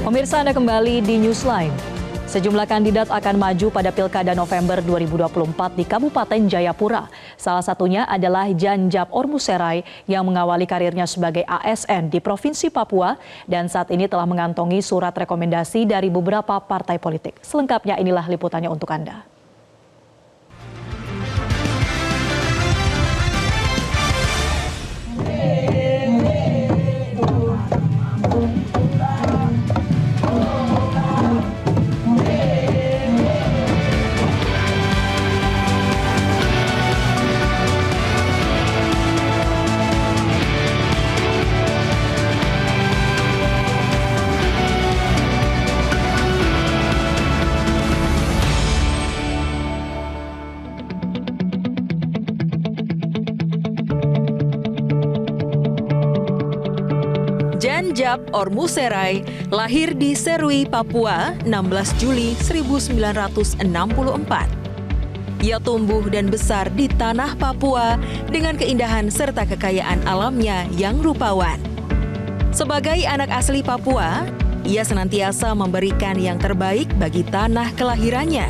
Pemirsa, Anda kembali di Newsline. Sejumlah kandidat akan maju pada Pilkada November 2024 di Kabupaten Jayapura. Salah satunya adalah Janjab Ormuserai yang mengawali karirnya sebagai ASN di Provinsi Papua dan saat ini telah mengantongi surat rekomendasi dari beberapa partai politik. Selengkapnya inilah liputannya untuk Anda. Janjab Ormuserai lahir di Serui, Papua, 16 Juli 1964. Ia tumbuh dan besar di tanah Papua dengan keindahan serta kekayaan alamnya yang rupawan. Sebagai anak asli Papua, ia senantiasa memberikan yang terbaik bagi tanah kelahirannya.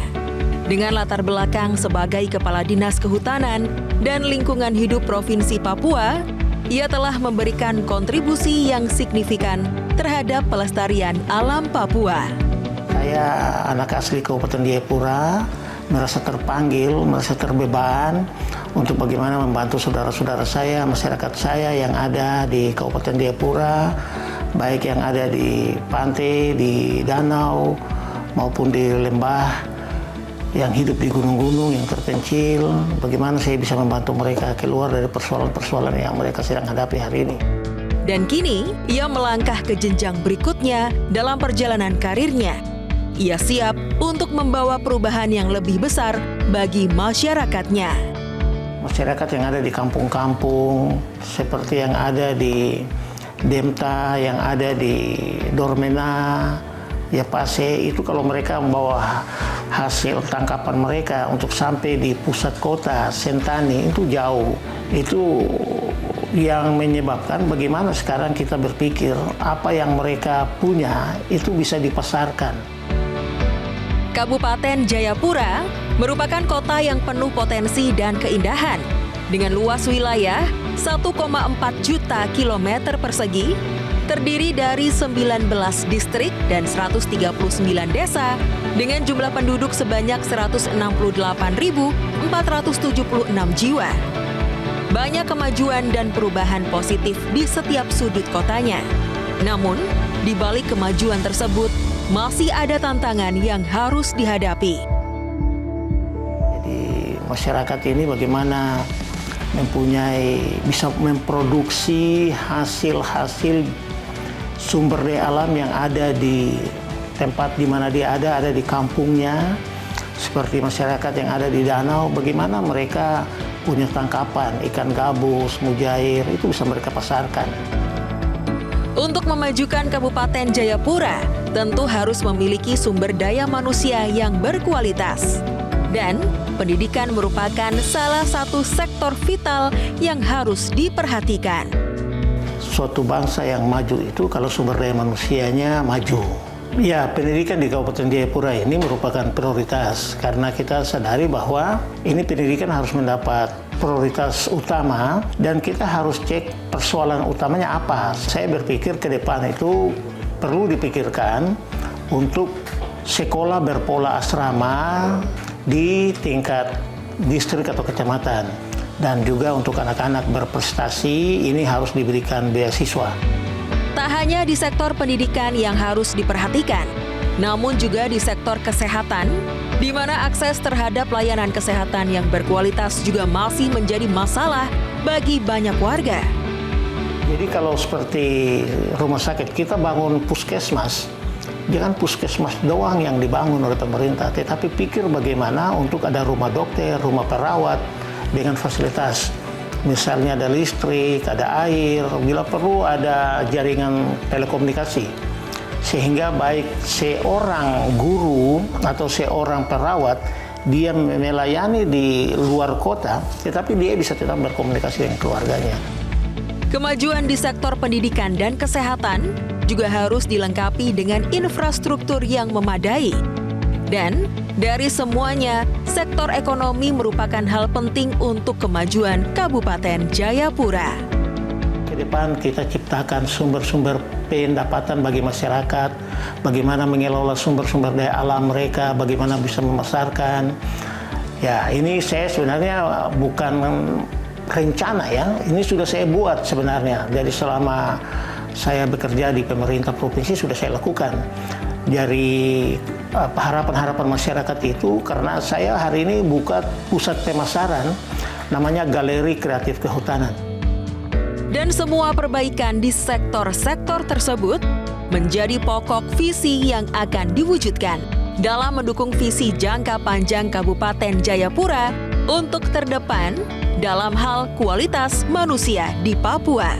Dengan latar belakang sebagai Kepala Dinas Kehutanan dan Lingkungan Hidup Provinsi Papua, ia telah memberikan kontribusi yang signifikan terhadap pelestarian alam Papua. Saya anak asli Kabupaten Jayapura, merasa terpanggil, merasa terbeban untuk bagaimana membantu saudara-saudara saya, masyarakat saya yang ada di Kabupaten Jayapura, baik yang ada di pantai, di danau, maupun di lembah, yang hidup di gunung-gunung yang terpencil, bagaimana saya bisa membantu mereka keluar dari persoalan-persoalan yang mereka sedang hadapi hari ini. Dan kini, ia melangkah ke jenjang berikutnya dalam perjalanan karirnya. Ia siap untuk membawa perubahan yang lebih besar bagi masyarakatnya. Masyarakat yang ada di kampung-kampung, seperti yang ada di Demta, yang ada di Dormena, Yapase, itu kalau mereka membawa hasil tangkapan mereka untuk sampai di pusat kota Sentani itu jauh. Itu yang menyebabkan bagaimana sekarang kita berpikir apa yang mereka punya itu bisa dipasarkan. Kabupaten Jayapura merupakan kota yang penuh potensi dan keindahan. Dengan luas wilayah 1,4 juta kilometer persegi, terdiri dari 19 distrik dan 139 desa dengan jumlah penduduk sebanyak 168.476 jiwa. Banyak kemajuan dan perubahan positif di setiap sudut kotanya. Namun, di balik kemajuan tersebut, masih ada tantangan yang harus dihadapi. Jadi, masyarakat ini bagaimana bisa memproduksi hasil-hasil sumber daya alam yang ada di tempat di mana dia ada di kampungnya, seperti masyarakat yang ada di danau, bagaimana mereka punya tangkapan ikan gabus, mujair, itu bisa mereka pasarkan. Untuk memajukan Kabupaten Jayapura, tentu harus memiliki sumber daya manusia yang berkualitas. Dan pendidikan merupakan salah satu sektor vital yang harus diperhatikan. Suatu bangsa yang maju itu kalau sumber daya manusianya maju. Ya, pendidikan di Kabupaten Jayapura ini merupakan prioritas karena kita sadari bahwa ini pendidikan harus mendapat prioritas utama dan kita harus cek persoalan utamanya apa. Saya berpikir ke depan itu perlu dipikirkan untuk sekolah berpola asrama di tingkat distrik atau kecamatan. Dan juga untuk anak-anak berprestasi ini harus diberikan beasiswa. Tak hanya di sektor pendidikan yang harus diperhatikan, namun juga di sektor kesehatan, di mana akses terhadap layanan kesehatan yang berkualitas juga masih menjadi masalah bagi banyak warga. Jadi kalau seperti rumah sakit, kita bangun puskesmas, jangan puskesmas doang yang dibangun oleh pemerintah, tetapi pikir bagaimana untuk ada rumah dokter, rumah perawat, dengan fasilitas, misalnya ada listrik, ada air, bila perlu ada jaringan telekomunikasi. Sehingga baik seorang guru atau seorang perawat, dia melayani di luar kota, tetapi dia bisa tetap berkomunikasi dengan keluarganya. Kemajuan di sektor pendidikan dan kesehatan juga harus dilengkapi dengan infrastruktur yang memadai. Dan dari semuanya, sektor ekonomi merupakan hal penting untuk kemajuan Kabupaten Jayapura. Ke depan kita ciptakan sumber-sumber pendapatan bagi masyarakat, bagaimana mengelola sumber-sumber daya alam mereka, bagaimana bisa memasarkan. Ya, ini saya sebenarnya bukan rencana ya, ini sudah saya buat sebenarnya. Jadi selama saya bekerja di pemerintah provinsi sudah saya lakukan. Dari harapan-harapan masyarakat itu, karena saya hari ini buka pusat pemasaran namanya Galeri Kreatif Kehutanan. Dan semua perbaikan di sektor-sektor tersebut menjadi pokok visi yang akan diwujudkan dalam mendukung visi jangka panjang Kabupaten Jayapura untuk terdepan dalam hal kualitas manusia di Papua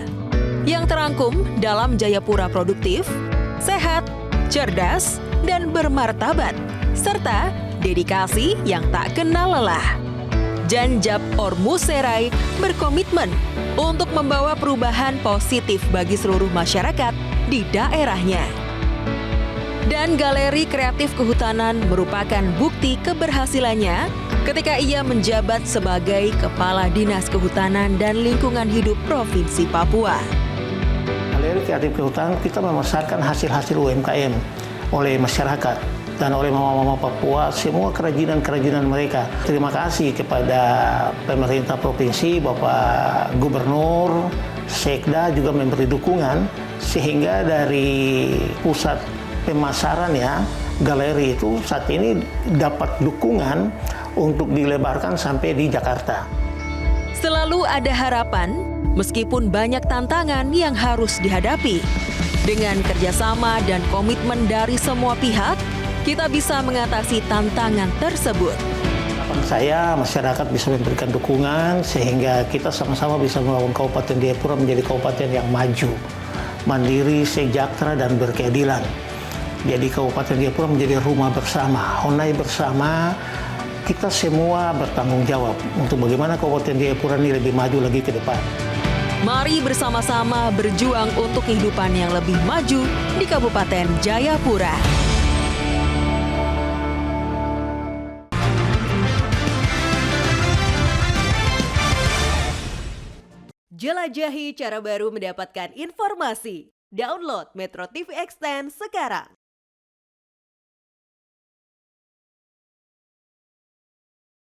yang terangkum dalam Jayapura produktif, sehat, cerdas, dan bermartabat, serta dedikasi yang tak kenal lelah. Janjap Ormuserai berkomitmen untuk membawa perubahan positif bagi seluruh masyarakat di daerahnya. Dan Galeri Kreatif Kehutanan merupakan bukti keberhasilannya ketika ia menjabat sebagai Kepala Dinas Kehutanan dan Lingkungan Hidup Provinsi Papua. Galeri Kreatif Kehutanan kita memasarkan hasil-hasil UMKM oleh masyarakat dan oleh mama-mama Papua, semua kerajinan-kerajinan mereka. Terima kasih kepada pemerintah provinsi, Bapak Gubernur, Sekda juga memberi dukungan sehingga dari pusat pemasaran ya, galeri itu saat ini dapat dukungan untuk dilebarkan sampai di Jakarta. Selalu ada harapan, meskipun banyak tantangan yang harus dihadapi. Dengan kerjasama dan komitmen dari semua pihak, kita bisa mengatasi tantangan tersebut. Harapan saya, masyarakat bisa memberikan dukungan sehingga kita sama-sama bisa membangun Kabupaten Jayapura menjadi kabupaten yang maju, mandiri, sejahtera, dan berkeadilan. Jadi Kabupaten Jayapura menjadi rumah bersama, honai bersama. Kita semua bertanggung jawab untuk bagaimana Kabupaten Jayapura ini lebih maju lagi ke depan. Mari bersama-sama berjuang untuk kehidupan yang lebih maju di Kabupaten Jayapura. Jelajahi cara baru mendapatkan informasi. Download Metro TV Extend sekarang.